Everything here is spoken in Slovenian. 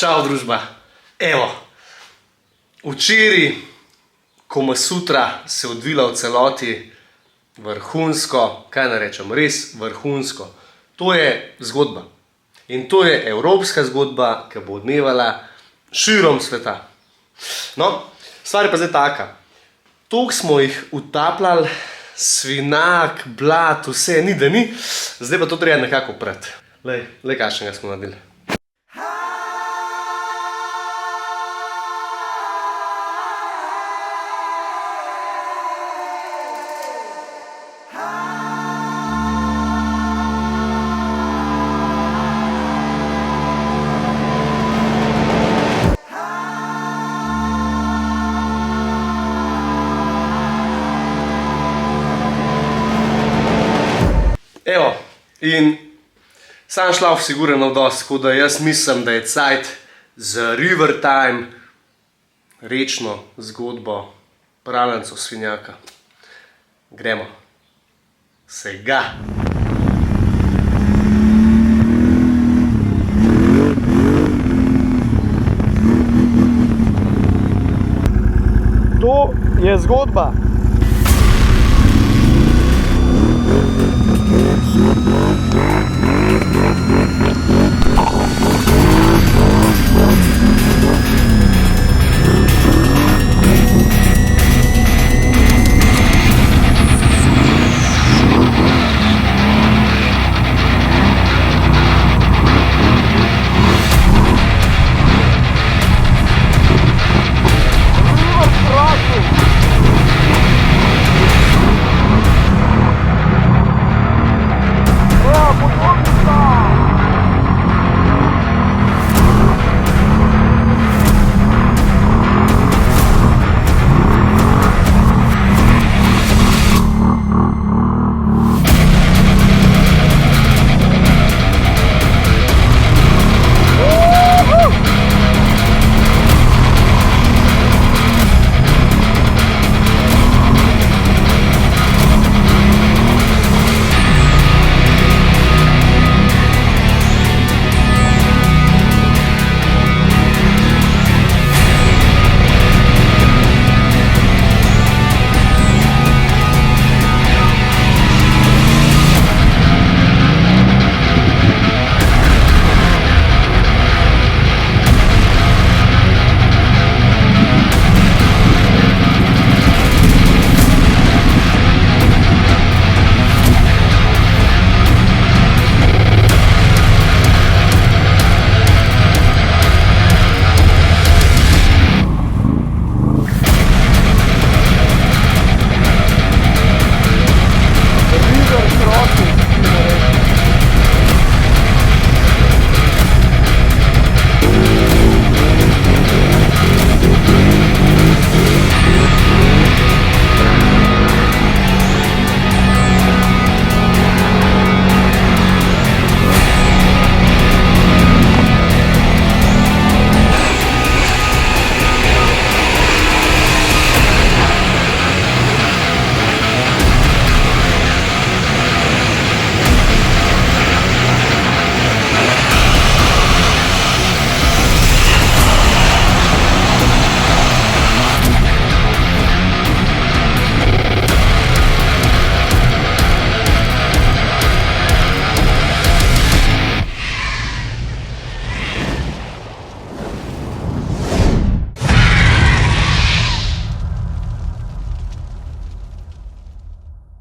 Čau, družba. Evo, včeraj, Koma Sutra se je odvila v celoti vrhunsko, kaj naj rečem, res vrhunsko. To je zgodba. In to je evropska zgodba, ki bo odmevala širom sveta. No, stvar je pa zdaj taka. Toliko smo jih utapljali, svinak, blat, vse, ni da ni, zdaj pa to treba nekako oprati. Lej, kakšnega smo naredili. Evo, in sam šlauf siguren navdos, tako da jaz mislim, da je cajt za River Time, rečno zgodbo Pralenco svinjaka. Gremo. Sega! To je zgodba